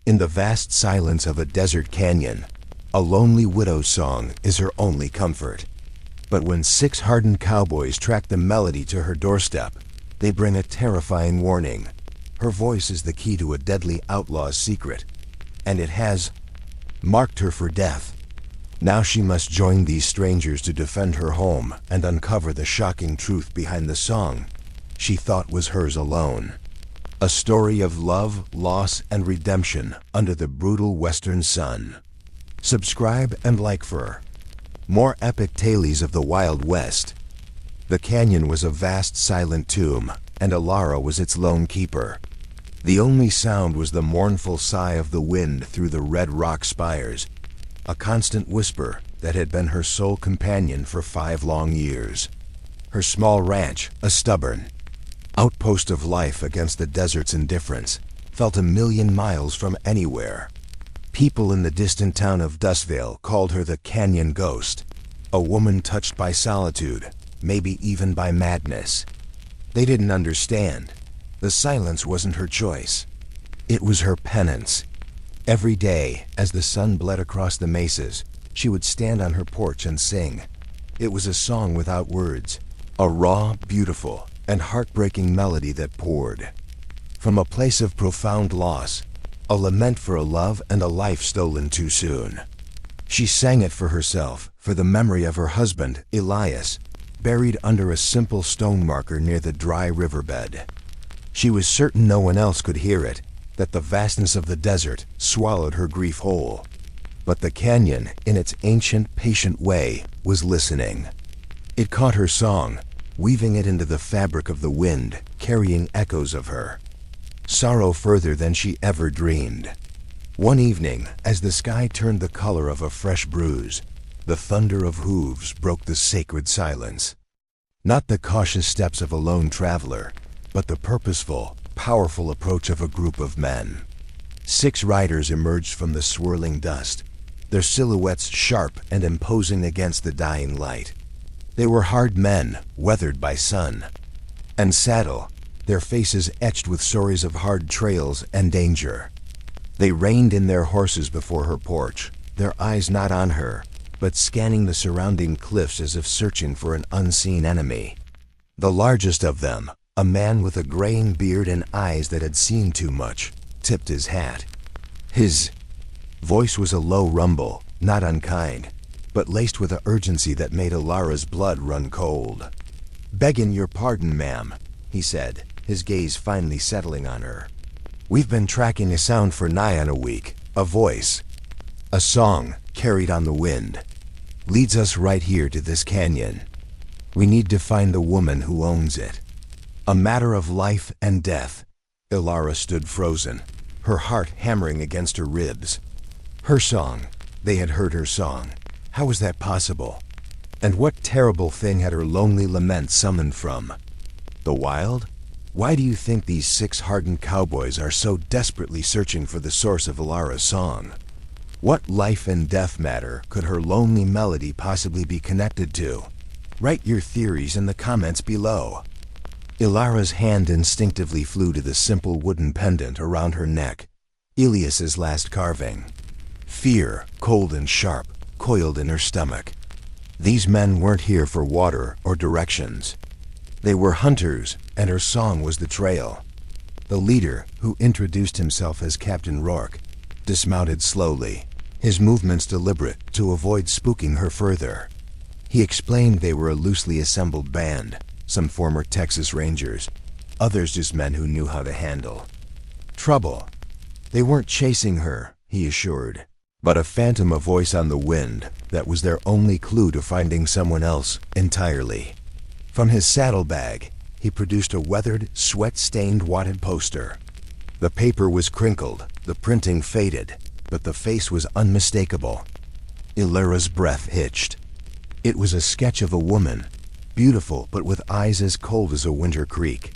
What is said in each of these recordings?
In the vast silence of a desert canyon, a lonely widow's song is her only comfort. But when 6 hardened cowboys track the melody to her doorstep, they bring a terrifying warning. Her voice is the key to a deadly outlaw's secret, and it has marked her for death. Now she must join these strangers to defend her home and uncover the shocking truth behind the song she thought was hers alone. A story of love, loss, and redemption under the brutal western sun. Subscribe and like for more epic tales of the Wild West. The canyon was a vast silent tomb, and Alara was its lone keeper. The only sound was the mournful sigh of the wind through the red rock spires, a constant whisper that had been her sole companion for 5 long years. Her small ranch, a stubborn outpost of life against the desert's indifference, felt 1,000,000 miles from anywhere. People in the distant town of Dustvale called her the Canyon Ghost, a woman touched by solitude, maybe even by madness. They didn't understand. The silence wasn't her choice. It was her penance. Every day, as the sun bled across the mesas, she would stand on her porch and sing. It was a song without words, a raw, beautiful, and heartbreaking melody that poured from a place of profound loss, a lament for a love and a life stolen too soon. She sang it for herself, for the memory of her husband, Elias, buried under a simple stone marker near the dry riverbed. She was certain no one else could hear it, that the vastness of the desert swallowed her grief whole. But the canyon, in its ancient, patient way, was listening. It caught her song, weaving it into the fabric of the wind, carrying echoes of her sorrow further than she ever dreamed. One evening, as the sky turned the color of a fresh bruise, the thunder of hooves broke the sacred silence. Not the cautious steps of a lone traveler, but the purposeful, powerful approach of a group of men. 6 riders emerged from the swirling dust, their silhouettes sharp and imposing against the dying light. They were hard men, weathered by sun and saddle, their faces etched with stories of hard trails and danger. They reined in their horses before her porch, their eyes not on her, but scanning the surrounding cliffs as if searching for an unseen enemy. The largest of them, a man with a graying beard and eyes that had seen too much, tipped his hat. His voice was a low rumble, not unkind, but laced with an urgency that made Alara's blood run cold. "Beggin' your pardon, ma'am," he said, his gaze finally settling on her. "We've been tracking a sound for nigh on a week, a voice, a song carried on the wind. Leads us right here to this canyon. We need to find the woman who owns it. A matter of life and death." Alara stood frozen, her heart hammering against her ribs. Her song. They had heard her song. How was that possible? And what terrible thing had her lonely lament summoned from? The wild? Why do you think these 6 hardened cowboys are so desperately searching for the source of Alara's song? What life and death matter could her lonely melody possibly be connected to? Write your theories in the comments below. Alara's hand instinctively flew to the simple wooden pendant around her neck, Elias's last carving. Fear, cold and sharp, coiled in her stomach. These men weren't here for water or directions. They were hunters, and her song was the trail. The leader, who introduced himself as Captain Rourke, dismounted slowly, his movements deliberate to avoid spooking her further. He explained they were a loosely assembled band, some former Texas Rangers, others just men who knew how to handle trouble. They weren't chasing her, he assured, but a phantom, a voice on the wind that was their only clue to finding someone else entirely. From his saddlebag, he produced a weathered, sweat-stained wadded poster. The paper was crinkled, the printing faded, but the face was unmistakable. Alara's breath hitched. It was a sketch of a woman, beautiful but with eyes as cold as a winter creek.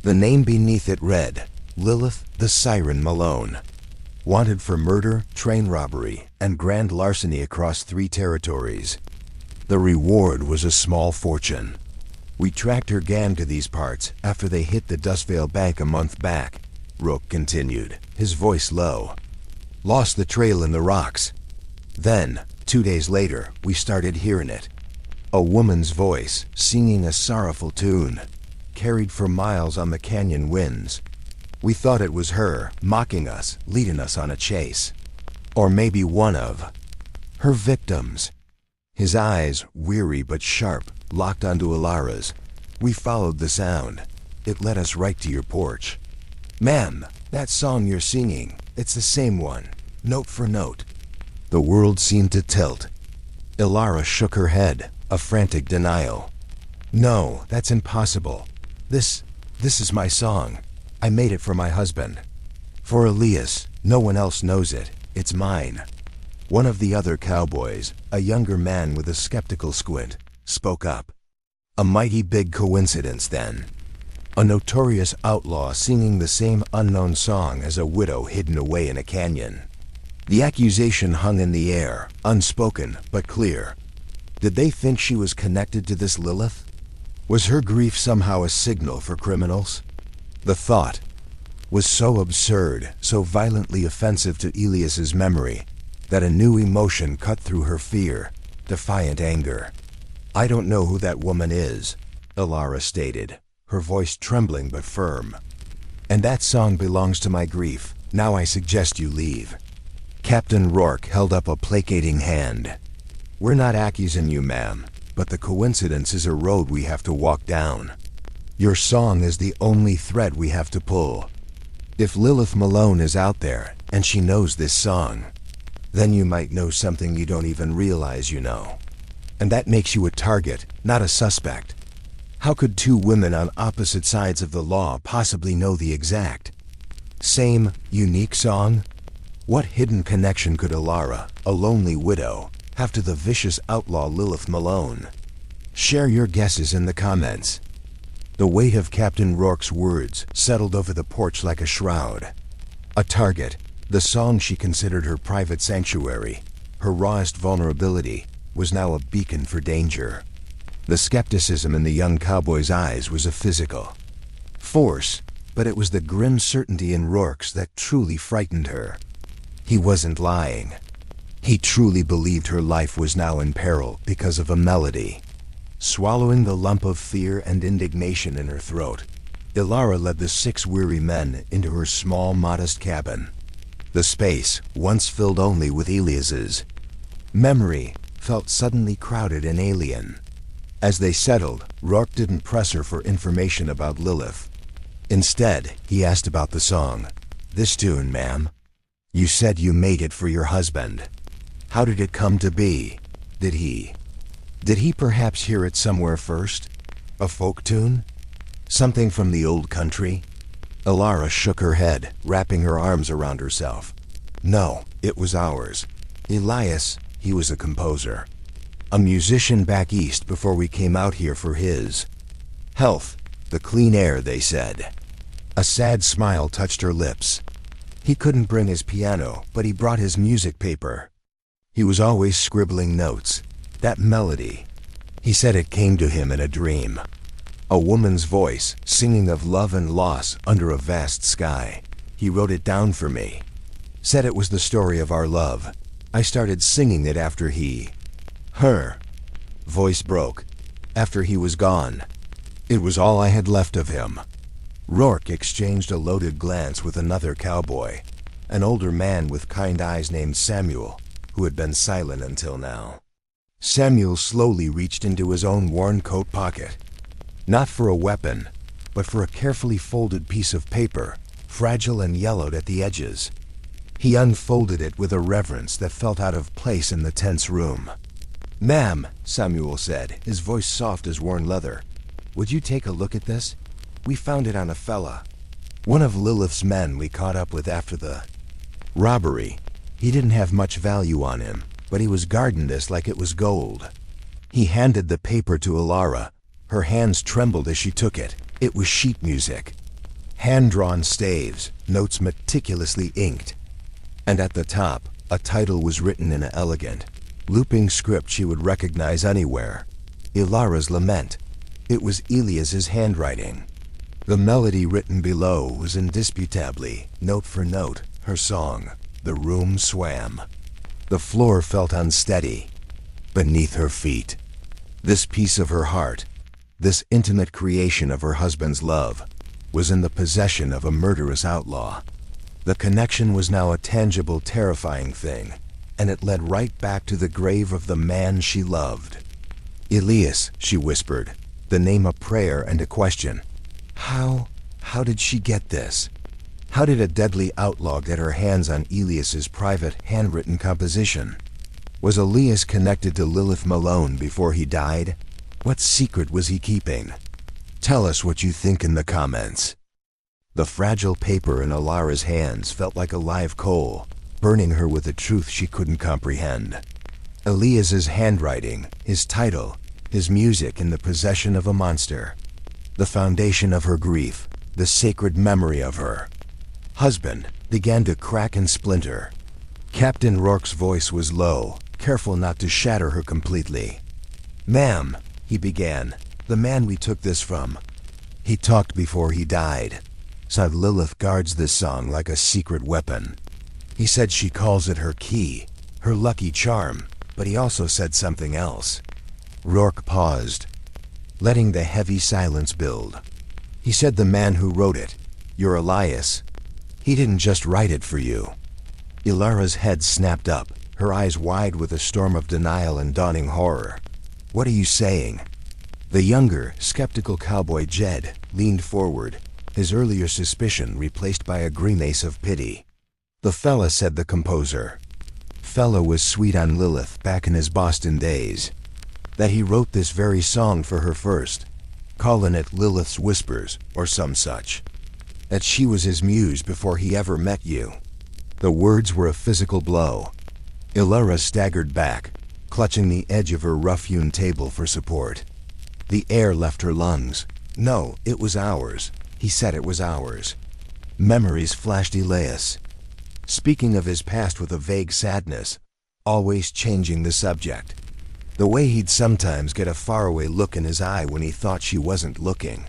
The name beneath it read, Lilith the Siren Malone. Wanted for murder, train robbery, and grand larceny across 3 territories. The reward was a small fortune. "We tracked her gang to these parts after they hit the Dustvale Bank a month back," Rourke continued, his voice low. lost the trail in the rocks. Then, 2 days later, we started hearing it. A woman's voice, singing a sorrowful tune, carried for miles on the canyon winds. We thought it was her, mocking us, leading us on a chase. Or maybe one of her victims. His eyes, weary but sharp, locked onto Ilara's. We followed the sound. It led us right to your porch. Ma'am, that song you're singing, it's the same one, note for note. The world seemed to tilt. Ilara shook her head, a frantic denial. No, that's impossible. This is my song. I made it for my husband. For Elias, no one else knows it. It's mine. One of the other cowboys, a younger man with a skeptical squint, spoke up. A mighty big coincidence, then. A notorious outlaw singing the same unknown song as a widow hidden away in a canyon. The accusation hung in the air, unspoken but clear. Did they think she was connected to this Lilith? Was her grief somehow a signal for criminals? The thought was so absurd, so violently offensive to Elias's memory, that a new emotion cut through her fear, defiant anger. I don't know who that woman is, Ilara stated, her voice trembling but firm. And that song belongs to my grief. Now I suggest you leave. Captain Rourke held up a placating hand. We're not accusing you, ma'am, but the coincidence is a road we have to walk down. Your song is the only thread we have to pull. If Lilith Malone is out there, and she knows this song, then you might know something you don't even realize you know. And that makes you a target, not a suspect. How could two women on opposite sides of the law possibly know the exact same, unique song? What hidden connection could Ilara, a lonely widow, have to the vicious outlaw Lilith Malone? Share your guesses in the comments. The weight of Captain Rourke's words settled over the porch like a shroud. A target, the song she considered her private sanctuary, her rawest vulnerability, was now a beacon for danger. The skepticism in the young cowboy's eyes was a physical force, but it was the grim certainty in Rourke's that truly frightened her. He wasn't lying. He truly believed her life was now in peril because of a melody. Swallowing the lump of fear and indignation in her throat, Ilara led the 6 weary men into her small, modest cabin. The space, once filled only with Elias's memory, felt suddenly crowded and alien. As they settled, Rourke didn't press her for information about Lilith. Instead, he asked about the song. This tune, ma'am. You said you made it for your husband. How did it come to be? Did he perhaps hear it somewhere first? A folk tune? Something from the old country? Ilara shook her head, wrapping her arms around herself. No, it was ours. Elias, he was a composer. A musician back east before we came out here for his health, the clean air, they said. A sad smile touched her lips. He couldn't bring his piano, but he brought his music paper. He was always scribbling notes. That melody, he said it came to him in a dream. A woman's voice, singing of love and loss under a vast sky. He wrote it down for me. Said it was the story of our love. I started singing it after her voice broke. After he was gone. It was all I had left of him. Rourke exchanged a loaded glance with another cowboy, an older man with kind eyes named Samuel, who had been silent until now. Samuel slowly reached into his own worn coat pocket, not for a weapon, but for a carefully folded piece of paper, fragile and yellowed at the edges. He unfolded it with a reverence that felt out of place in the tense room. Ma'am, Samuel said, his voice soft as worn leather, would you take a look at this? We found it on a fella. One of Lilith's men we caught up with after the robbery. He didn't have much value on him, but he was guarding this like it was gold. He handed the paper to Ilara. Her hands trembled as she took it. It was sheet music. Hand-drawn staves, notes meticulously inked. And at the top, a title was written in an elegant, looping script she would recognize anywhere. Ilara's Lament. It was Elias's handwriting. The melody written below was indisputably, note for note, her song. The room swam. The floor felt unsteady beneath her feet. This piece of her heart, this intimate creation of her husband's love, was in the possession of a murderous outlaw. The connection was now a tangible, terrifying thing, and it led right back to the grave of the man she loved. Elias, she whispered, the name a prayer and a question. How did she get this? How did a deadly outlaw get her hands on Elias's private, handwritten composition? Was Elias connected to Lilith Malone before he died? What secret was he keeping? Tell us what you think in the comments. The fragile paper in Alara's hands felt like a live coal, burning her with a truth she couldn't comprehend. Elias's handwriting, his title, his music in the possession of a monster. The foundation of her grief, the sacred memory of her husband, began to crack and splinter. Captain Rourke's voice was low, careful not to shatter her completely. "Ma'am," he began, "the man we took this from, he talked before he died. Said Lilith guards this song like a secret weapon. He said she calls it her key, her lucky charm, but he also said something else." Rourke paused, letting the heavy silence build. "He said the man who wrote it, your Elias, he didn't just write it for you." Ilara's head snapped up, her eyes wide with a storm of denial and dawning horror. "What are you saying?" The younger, skeptical cowboy Jed leaned forward, his earlier suspicion replaced by a grimace of pity. "The fella," said the composer. "Fella was sweet on Lilith back in his Boston days. That he wrote this very song for her first, callin' it Lilith's Whispers or some such. That she was his muse before he ever met you." The words were a physical blow. Ilara staggered back, clutching the edge of her rough-hewn table for support. The air left her lungs. "No, it was ours. He said it was ours." Memories flashed Elias, speaking of his past with a vague sadness, always changing the subject. The way he'd sometimes get a faraway look in his eye when he thought she wasn't looking.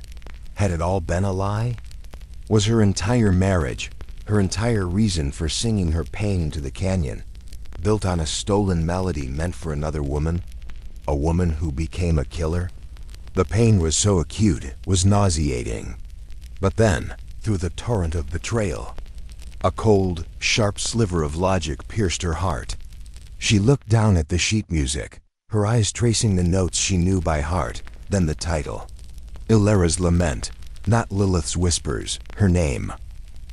Had it all been a lie? Was her entire marriage, her entire reason for singing her pain into the canyon, built on a stolen melody meant for another woman? A woman who became a killer? The pain was so acute, it was nauseating. But then, through the torrent of betrayal, a cold, sharp sliver of logic pierced her heart. She looked down at the sheet music, her eyes tracing the notes she knew by heart, then the title. Ilara's Lament, not Lilith's Whispers, her name.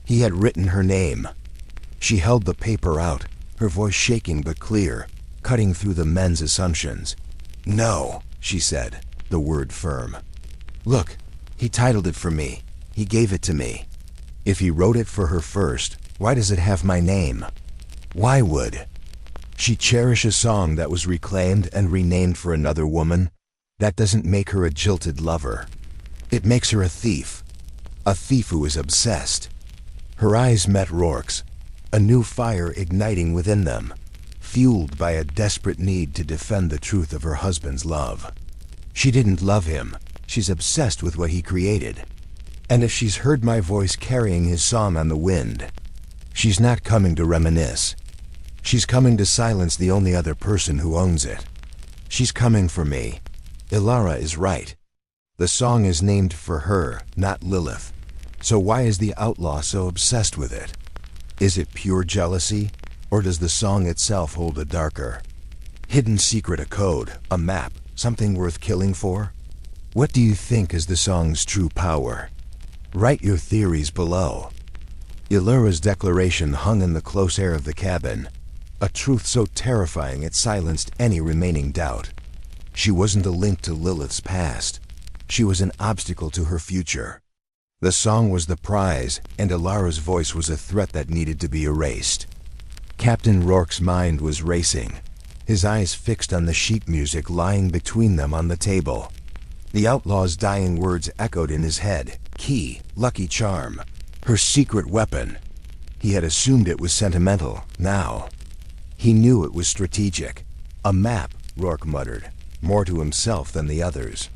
He had written her name. She held the paper out, her voice shaking but clear, cutting through the men's assumptions. "No," she said, the word firm. "Look, he titled it for me. He gave it to me. If he wrote it for her first, why does it have my name? Why would she cherish a song that was reclaimed and renamed for another woman? That doesn't make her a jilted lover. It makes her a thief who is obsessed." Her eyes met Rourke's, a new fire igniting within them, fueled by a desperate need to defend the truth of her husband's love. She didn't love him. She's obsessed with what he created. And if she's heard my voice carrying his song on the wind, she's not coming to reminisce. She's coming to silence the only other person who owns it. She's coming for me. Ilara is right. The song is named for her, not Lilith. So why is the outlaw so obsessed with it? Is it pure jealousy, or does the song itself hold a darker, hidden secret, a code, a map, something worth killing for? What do you think is the song's true power? Write your theories below. Ilara's declaration hung in the close air of the cabin, a truth so terrifying it silenced any remaining doubt. She wasn't a link to Lilith's past. She was an obstacle to her future. The song was the prize, and Ilara's voice was a threat that needed to be erased. Captain Rourke's mind was racing, his eyes fixed on the sheet music lying between them on the table. The outlaw's dying words echoed in his head. Key, lucky charm, her secret weapon. He had assumed it was sentimental. Now, he knew it was strategic. A map, Rourke muttered, more to himself than the others.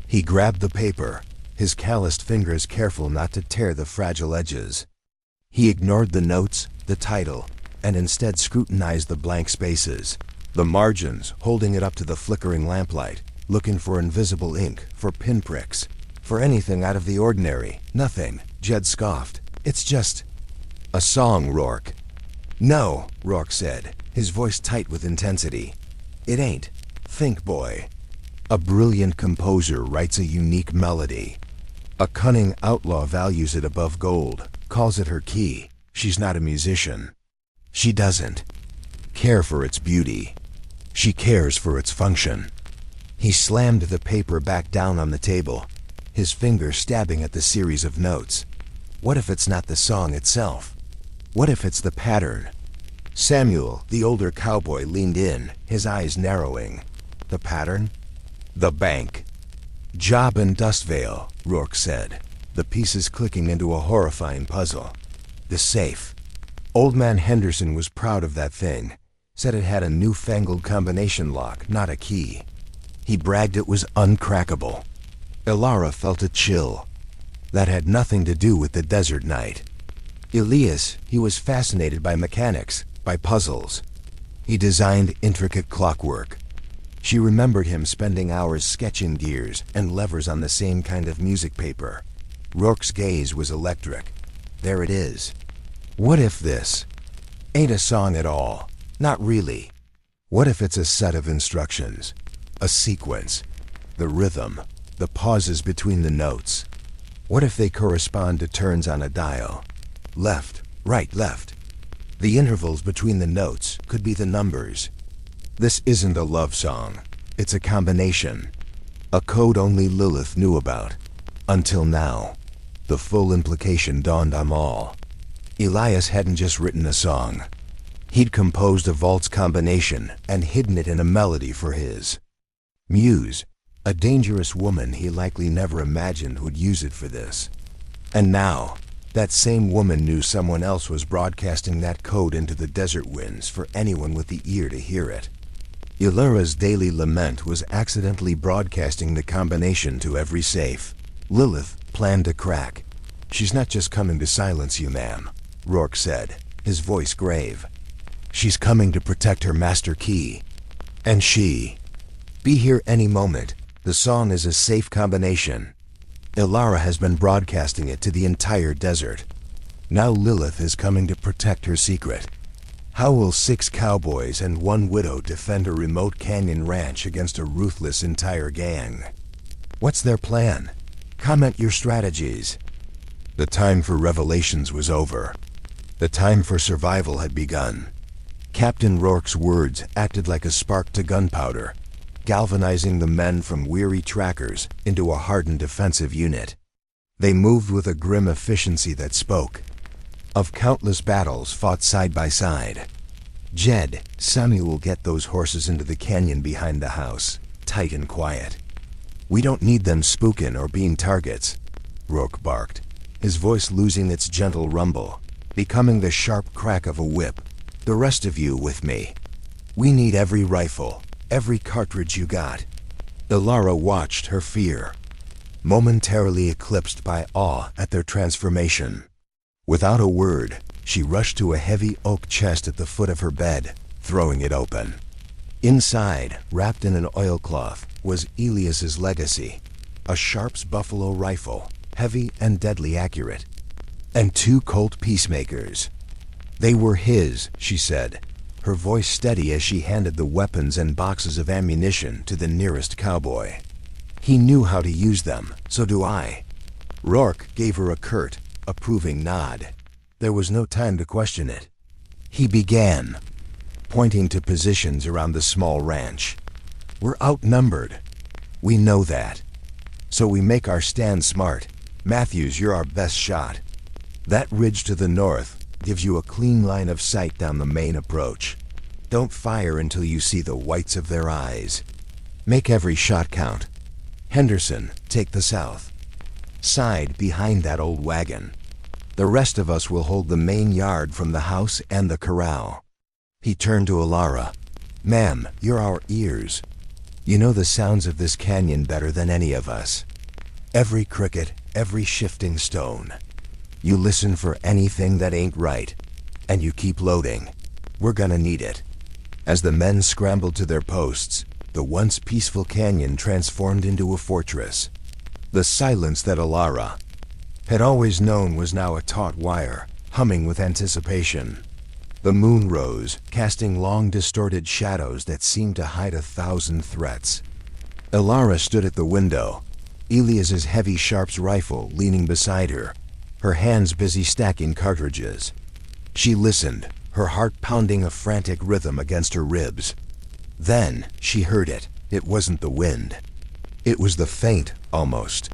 He grabbed the paper, his calloused fingers careful not to tear the fragile edges. He ignored the notes, the title, and instead scrutinized the blank spaces, the margins, holding it up to the flickering lamplight, looking for invisible ink, for pinpricks, for anything out of the ordinary. Nothing, Jed scoffed. It's just a song, Rourke. No, Rourke said, his voice tight with intensity. It ain't. Think, boy. A brilliant composer writes a unique melody. A cunning outlaw values it above gold, calls it her key. She's not a musician. She doesn't care for its beauty. She cares for its function. He slammed the paper back down on the table, his finger stabbing at the series of notes. What if it's not the song itself? What if it's the pattern? Samuel, the older cowboy, leaned in, his eyes narrowing. The pattern? The bank. Job and dust veil, Rourke said, the pieces clicking into a horrifying puzzle. The safe. Old man Henderson was proud of that thing, said it had a newfangled combination lock, not a key. He bragged it was uncrackable. Ilara felt a chill. That had nothing to do with the desert night. Elias, he was fascinated by mechanics, by puzzles. He designed intricate clockwork. She remembered him spending hours sketching gears and levers on the same kind of music paper. Rourke's gaze was electric. There it is. What if this ain't a song at all? Not really. What if it's a set of instructions? A sequence? The rhythm? The pauses between the notes? What if they correspond to turns on a dial? Left, right, left. The intervals between the notes could be the numbers. This isn't a love song. It's a combination. A code only Lilith knew about. Until now. The full implication dawned on all. Elias hadn't just written a song. He'd composed a waltz combination and hidden it in a melody for his muse, a dangerous woman he likely never imagined would use it for this. And now, that same woman knew someone else was broadcasting that code into the desert winds for anyone with the ear to hear it. Ilara's daily lament was accidentally broadcasting the combination to every safe. Lilith planned to crack. She's not just coming to silence you, ma'am, Rourke said, his voice grave. She's coming to protect her master key. And be here any moment. The song is a safe combination. Ilara has been broadcasting it to the entire desert. Now Lilith is coming to protect her secret. How will 6 cowboys and 1 widow defend a remote canyon ranch against a ruthless entire gang? What's their plan? Comment your strategies. The time for revelations was over. The time for survival had begun. Captain Rourke's words acted like a spark to gunpowder, galvanizing the men from weary trackers into a hardened defensive unit. They moved with a grim efficiency that spoke of countless battles fought side by side. Jed, Sonny will get those horses into the canyon behind the house, tight and quiet. We don't need them spooking or being targets, Rourke barked, his voice losing its gentle rumble, becoming the sharp crack of a whip. The rest of you with me. We need every rifle, every cartridge you got. Ilara watched, her fear momentarily eclipsed by awe at their transformation. Without a word, she rushed to a heavy oak chest at the foot of her bed, throwing it open. Inside, wrapped in an oilcloth, was Elias's legacy, a Sharps buffalo rifle, heavy and deadly accurate, and 2 Colt peacemakers. They were his, she said, her voice steady as she handed the weapons and boxes of ammunition to the nearest cowboy. He knew how to use them, so do I. Rourke gave her a curt, approving nod. There was no time to question it. He began, pointing to positions around the small ranch. We're outnumbered. We know that. So we make our stand smart. Matthews, you're our best shot. That ridge to the north gives you a clean line of sight down the main approach. Don't fire until you see the whites of their eyes. Make every shot count. Henderson, take the south side behind that old wagon. The rest of us will hold the main yard from the house and the corral. He turned to Ilara. Ma'am, you're our ears. You know the sounds of this canyon better than any of us. Every cricket, every shifting stone. You listen for anything that ain't right, and you keep loading. We're gonna need it." As the men scrambled to their posts, the once peaceful canyon transformed into a fortress. The silence that Alara had always known was now a taut wire, humming with anticipation. The moon rose, casting long distorted shadows that seemed to hide 1,000 threats. Alara stood at the window, Elias's heavy sharps rifle leaning beside her, her hands busy stacking cartridges. She listened, her heart pounding a frantic rhythm against her ribs. Then she heard it. It wasn't the wind. It was the faint, almost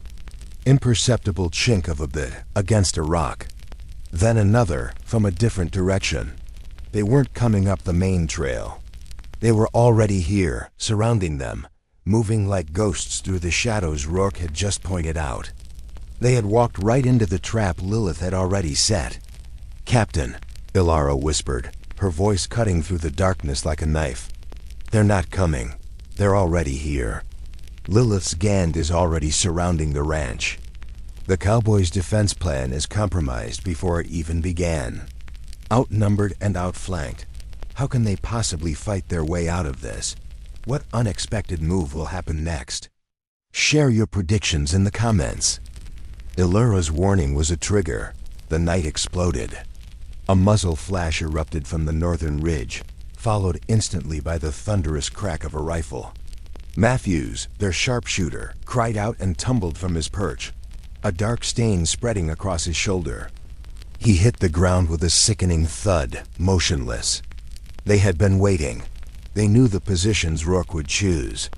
imperceptible chink of a bit against a rock. Then another, from a different direction. They weren't coming up the main trail. They were already here, surrounding them, moving like ghosts through the shadows Rourke had just pointed out. They had walked right into the trap Lilith had already set. "Captain," Ilara whispered, her voice cutting through the darkness like a knife. "They're not coming. They're already here. Lilith's Gand is already surrounding the ranch. The Cowboys' defense plan is compromised before it even began. Outnumbered and outflanked. How can they possibly fight their way out of this? What unexpected move will happen next? Share your predictions in the comments." Ilura's warning was a trigger. The night exploded. A muzzle flash erupted from the northern ridge, followed instantly by the thunderous crack of a rifle. Matthews, their sharpshooter, cried out and tumbled from his perch, a dark stain spreading across his shoulder. He hit the ground with a sickening thud, motionless. They had been waiting. They knew the positions Rourke would choose.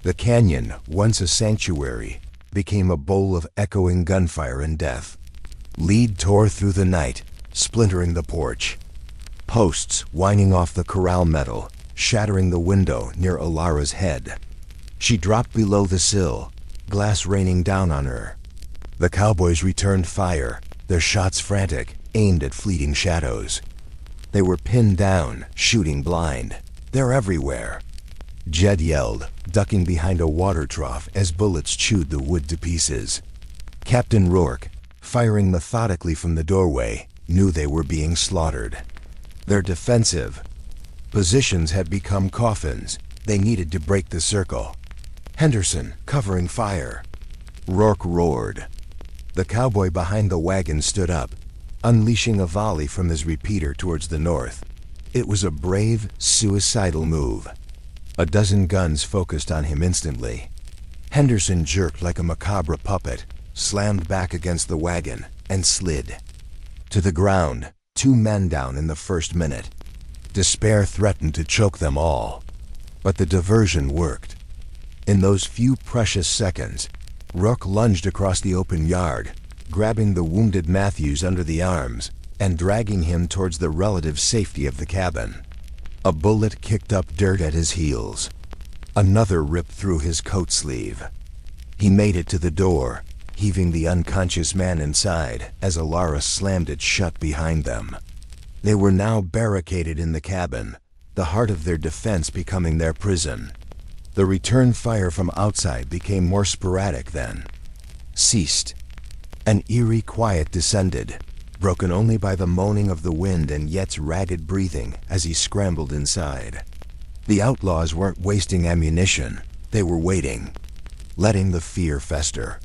The canyon, once a sanctuary, became a bowl of echoing gunfire and death. Lead tore through the night, splintering the porch. Posts whining off the corral metal, shattering the window near Alara's head. She dropped below the sill, glass raining down on her. The Cowboys returned fire, their shots frantic, aimed at fleeting shadows. They were pinned down, shooting blind. "They're everywhere!" Jed yelled, ducking behind a water trough as bullets chewed the wood to pieces. Captain Rourke, firing methodically from the doorway, knew they were being slaughtered. Their defensive positions had become coffins. They needed to break the circle. Henderson, covering fire. Rourke roared. The cowboy behind the wagon stood up, unleashing a volley from his repeater towards the north. It was a brave, suicidal move. A dozen guns focused on him instantly. Henderson jerked like a macabre puppet, slammed back against the wagon, and slid. To the ground, 2 men down in the first minute. Despair threatened to choke them all. But the diversion worked. In those few precious seconds, Rourke lunged across the open yard, grabbing the wounded Matthews under the arms and dragging him towards the relative safety of the cabin. A bullet kicked up dirt at his heels. Another ripped through his coat sleeve. He made it to the door, heaving the unconscious man inside as Alara slammed it shut behind them. They were now barricaded in the cabin, the heart of their defense becoming their prison. The return fire from outside became more sporadic then. Ceased. An eerie quiet descended, broken only by the moaning of the wind and Yet's ragged breathing as he scrambled inside. The outlaws weren't wasting ammunition. They were waiting, letting the fear fester.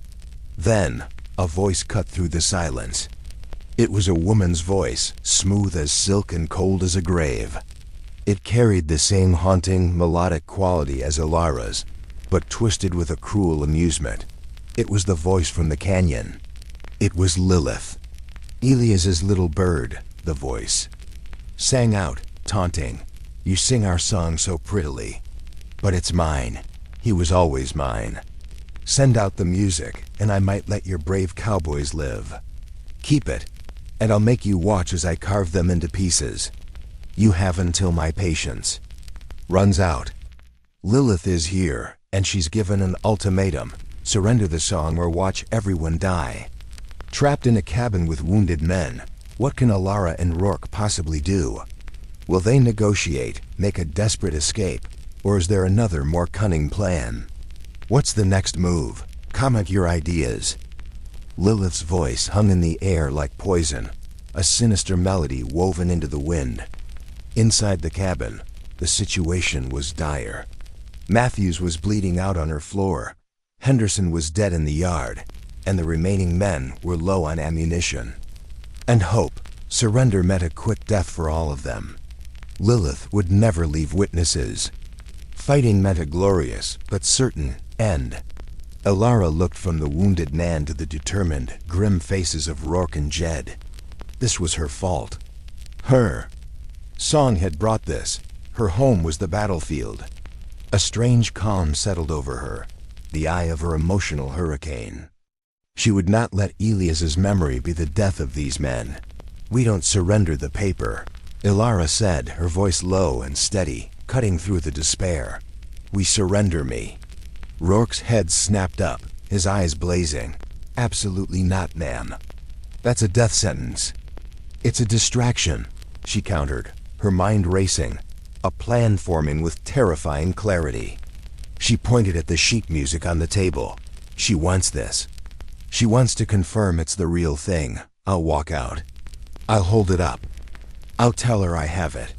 Then, a voice cut through the silence. It was a woman's voice, smooth as silk and cold as a grave. It carried the same haunting, melodic quality as Alara's, but twisted with a cruel amusement. It was the voice from the canyon. It was Lilith. Elias's little bird, the voice. Sang out, taunting, "You sing our song so prettily. But it's mine. He was always mine. Send out the music, and I might let your brave cowboys live. Keep it, and I'll make you watch as I carve them into pieces. You have until my patience runs out. Lilith is here, and she's given an ultimatum. Surrender the song or watch everyone die." Trapped in a cabin with wounded men, what can Alara and Rourke possibly do? Will they negotiate, make a desperate escape, or is there another more cunning plan? What's the next move? Comment your ideas. Lilith's voice hung in the air like poison, a sinister melody woven into the wind. Inside the cabin, the situation was dire. Matthews was bleeding out on her floor, Henderson was dead in the yard, and the remaining men were low on ammunition. And hope, surrender meant a quick death for all of them. Lilith would never leave witnesses. Fighting meant a glorious, but certain, end. Elara looked from the wounded Nan to the determined, grim faces of Rourke and Jed. This was her fault. Her song had brought this. Her home was the battlefield. A strange calm settled over her, the eye of her emotional hurricane. She would not let Elias's memory be the death of these men. "We don't surrender the paper," Elara said, her voice low and steady, cutting through the despair. "We surrender me." Rourke's head snapped up, his eyes blazing. "Absolutely not, ma'am. That's a death sentence." "It's a distraction," she countered, her mind racing, a plan forming with terrifying clarity. She pointed at the sheet music on the table. "She wants this. She wants to confirm it's the real thing. I'll walk out. I'll hold it up. I'll tell her I have it.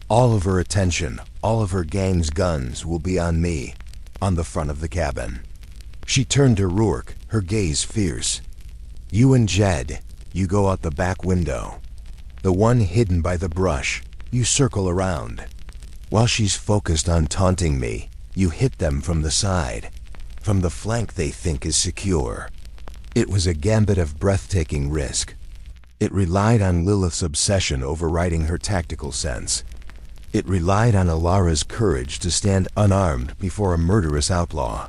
All of her attention, all of her gang's guns will be on me, on the front of the cabin." She turned to Rourke, her gaze fierce. "You and Jed, you go out the back window. The one hidden by the brush, you circle around. While she's focused on taunting me, you hit them from the side, from the flank they think is secure." It was a gambit of breathtaking risk. It relied on Lilith's obsession overriding her tactical sense. It relied on Elara's courage to stand unarmed before a murderous outlaw.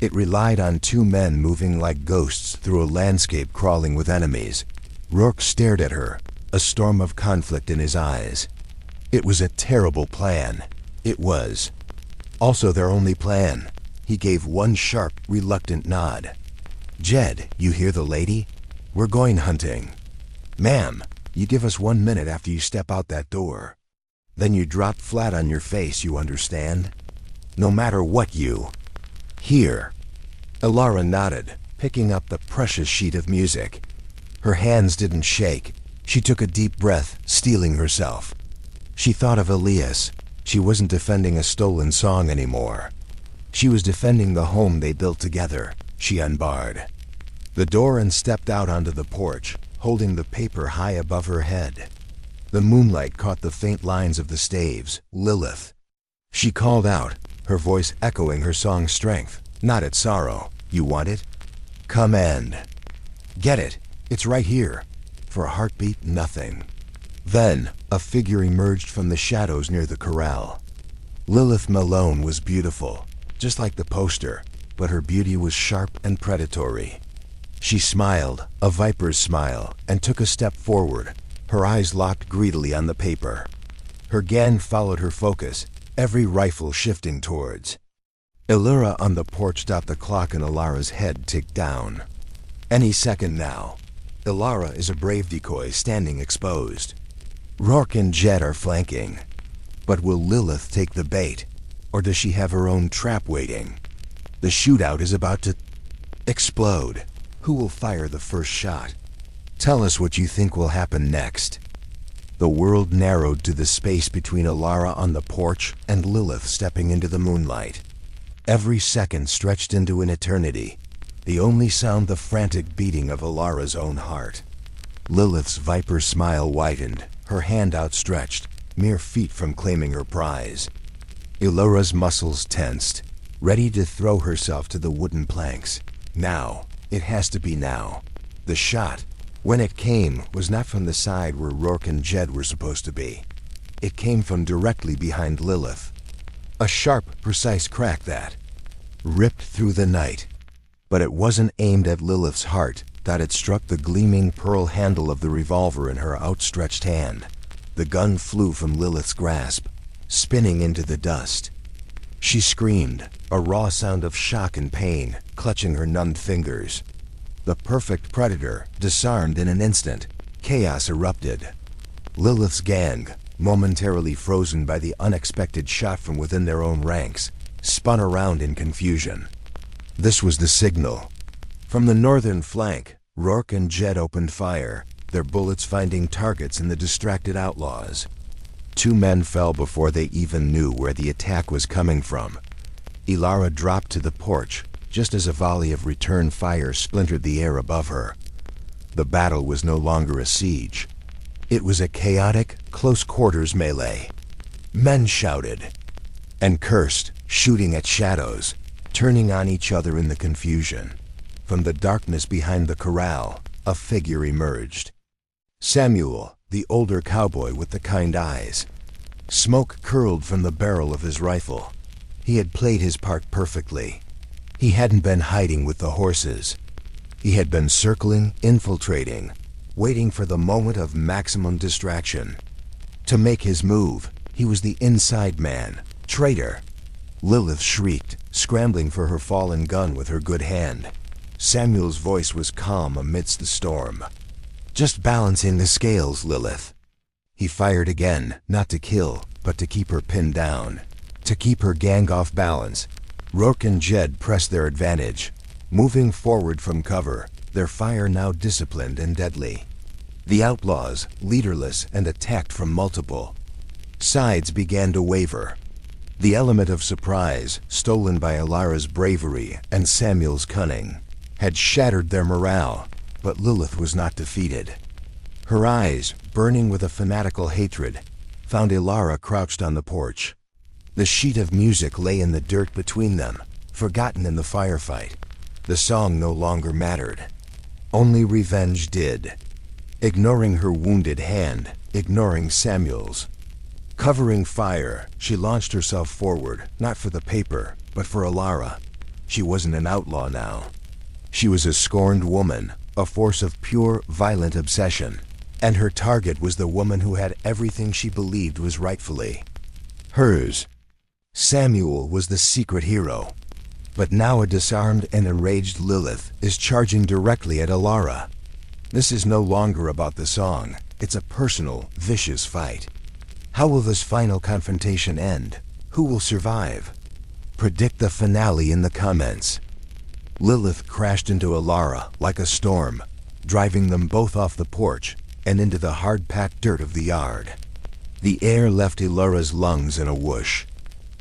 It relied on two men moving like ghosts through a landscape crawling with enemies. Rourke stared at her, a storm of conflict in his eyes. It was a terrible plan. It was also their only plan. He gave one sharp, reluctant nod. "Jed, you hear the lady? We're going hunting. Ma'am, you give us 1 minute after you step out that door. Then you drop flat on your face, you understand? No matter what you..." "Here." Elara nodded, picking up the precious sheet of music. Her hands didn't shake. She took a deep breath, steeling herself. She thought of Elias. She wasn't defending a stolen song anymore. She was defending the home they built together. She unbarred the door and stepped out onto the porch, holding the paper high above her head. The moonlight caught the faint lines of the staves. "Lilith." She called out, her voice echoing her song's strength. "Not at sorrow. You want it? Come and get it. It's right here." For a heartbeat, nothing. Then, a figure emerged from the shadows near the corral. Lilith Malone was beautiful, just like the poster, but her beauty was sharp and predatory. She smiled, a viper's smile, and took a step forward, her eyes locked greedily on the paper. Her gang followed her focus, every rifle shifting towards. Elara on the porch stopped the clock and Elara's head ticked down. Any second now. Elara is a brave decoy standing exposed. Rourke and Jed are flanking. But will Lilith take the bait? Or does she have her own trap waiting? The shootout is about to explode. Who will fire the first shot? Tell us what you think will happen next. The world narrowed to the space between Elara on the porch and Lilith stepping into the moonlight. Every second stretched into an eternity, the only sound the frantic beating of Elara's own heart. Lilith's viper smile widened, her hand outstretched, mere feet from claiming her prize. Elara's muscles tensed, ready to throw herself to the wooden planks. Now. It has to be now. The shot, when it came, was not from the side where Rourke and Jed were supposed to be. It came from directly behind Lilith. A sharp, precise crack that ripped through the night. But it wasn't aimed at Lilith's heart, that it struck the gleaming pearl handle of the revolver in her outstretched hand. The gun flew from Lilith's grasp, spinning into the dust. She screamed, a raw sound of shock and pain, clutching her numbed fingers. The perfect predator, disarmed in an instant, chaos erupted. Lilith's gang, momentarily frozen by the unexpected shot from within their own ranks, spun around in confusion. This was the signal. From the northern flank, Rourke and Jed opened fire, their bullets finding targets in the distracted outlaws. Two men fell before they even knew where the attack was coming from. Ilara dropped to the porch, just as a volley of return fire splintered the air above her. The battle was no longer a siege. It was a chaotic, close-quarters melee. Men shouted and cursed, shooting at shadows, turning on each other in the confusion. From the darkness behind the corral, a figure emerged. Samuel, the older cowboy with the kind eyes. Smoke curled from the barrel of his rifle. He had played his part perfectly. He hadn't been hiding with the horses. He had been circling, infiltrating, waiting for the moment of maximum distraction. To make his move, he was the inside man, traitor. Lilith shrieked, scrambling for her fallen gun with her good hand. Samuel's voice was calm amidst the storm. "Just balancing the scales, Lilith." He fired again, not to kill, but to keep her pinned down, to keep her gang off balance. Rourke and Jed pressed their advantage, moving forward from cover, their fire now disciplined and deadly. The outlaws, leaderless and attacked from multiple sides, began to waver. The element of surprise, stolen by Ilara's bravery and Samuel's cunning, had shattered their morale, but Lilith was not defeated. Her eyes, burning with a fanatical hatred, found Ilara crouched on the porch. The sheet of music lay in the dirt between them, forgotten in the firefight. The song no longer mattered. Only revenge did. Ignoring her wounded hand, ignoring Samuel's. Covering fire, she launched herself forward, not for the paper, but for Ilara. She wasn't an outlaw now. She was a scorned woman, a force of pure, violent obsession. And her target was the woman who had everything she believed was rightfully hers. Samuel was the secret hero. But now a disarmed and enraged Lilith is charging directly at Ilara. This is no longer about the song. It's a personal, vicious fight. How will this final confrontation end? Who will survive? Predict the finale in the comments. Lilith crashed into Ilara like a storm, driving them both off the porch and into the hard-packed dirt of the yard. The air left Ilara's lungs in a whoosh.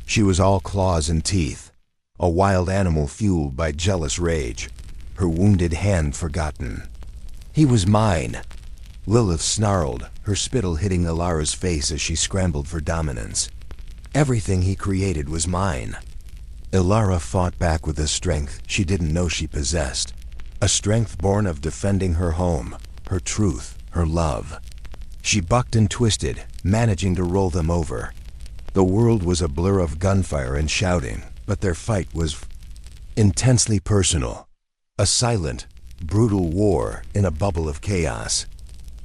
She was all claws and teeth, a wild animal fueled by jealous rage, her wounded hand forgotten. "He was mine!" Lilith snarled, her spittle hitting Ilara's face as she scrambled for dominance. "Everything he created was mine." Ilara fought back with a strength she didn't know she possessed, a strength born of defending her home, her truth, her love. She bucked and twisted, managing to roll them over. The world was a blur of gunfire and shouting, but their fight was intensely personal. A silent, brutal war in a bubble of chaos.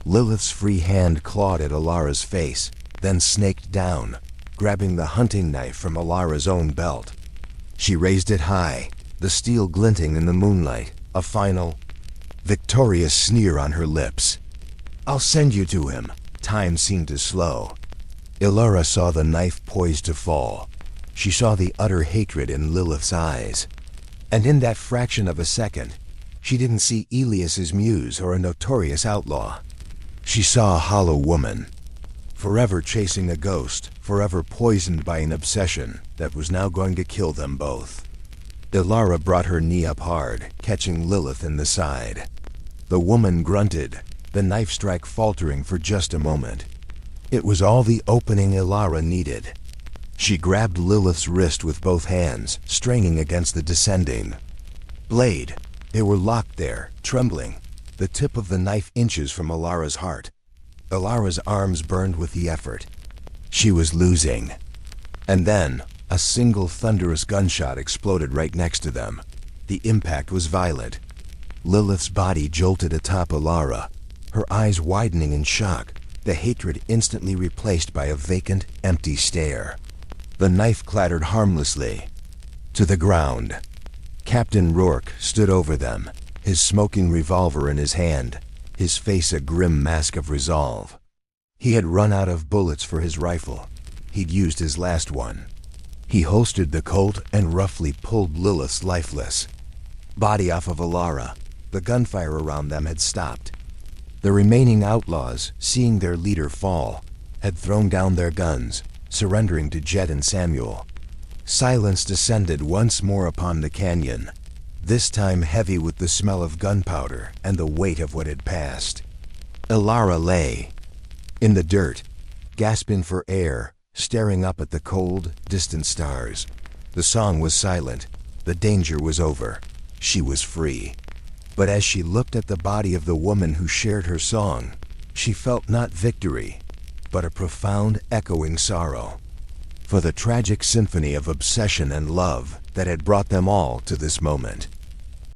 Lilith's free hand clawed at Ilara's face, then snaked down, grabbing the hunting knife from Ilara's own belt. She raised it high, the steel glinting in the moonlight, a final, victorious sneer on her lips. "I'll send you to him." Time seemed to slow. Ilara saw the knife poised to fall. She saw the utter hatred in Lilith's eyes. And in that fraction of a second, she didn't see Elias's muse or a notorious outlaw. She saw a hollow woman, forever chasing a ghost, forever poisoned by an obsession that was now going to kill them both. Ilara brought her knee up hard, catching Lilith in the side. The woman grunted, the knife strike faltering for just a moment. It was all the opening Ilara needed. She grabbed Lilith's wrist with both hands, straining against the descending blade. They were locked there, trembling, the tip of the knife inches from Ilara's heart. Ilara's arms burned with the effort. She was losing. And then, a single thunderous gunshot exploded right next to them. The impact was violent. Lilith's body jolted atop Ilara, her eyes widening in shock, the hatred instantly replaced by a vacant, empty stare. The knife clattered harmlessly to the ground. Captain Rourke stood over them, his smoking revolver in his hand, his face a grim mask of resolve. He had run out of bullets for his rifle. He'd used his last one. He holstered the Colt and roughly pulled Lilith's lifeless body off of Ilara. The gunfire around them had stopped. The remaining outlaws, seeing their leader fall, had thrown down their guns, surrendering to Jed and Samuel. Silence descended once more upon the canyon, this time heavy with the smell of gunpowder and the weight of what had passed. Ilara lay in the dirt, gasping for air, staring up at the cold, distant stars. The song was silent. The danger was over. She was free. But as she looked at the body of the woman who shared her song, she felt not victory, but a profound, echoing sorrow for the tragic symphony of obsession and love that had brought them all to this moment.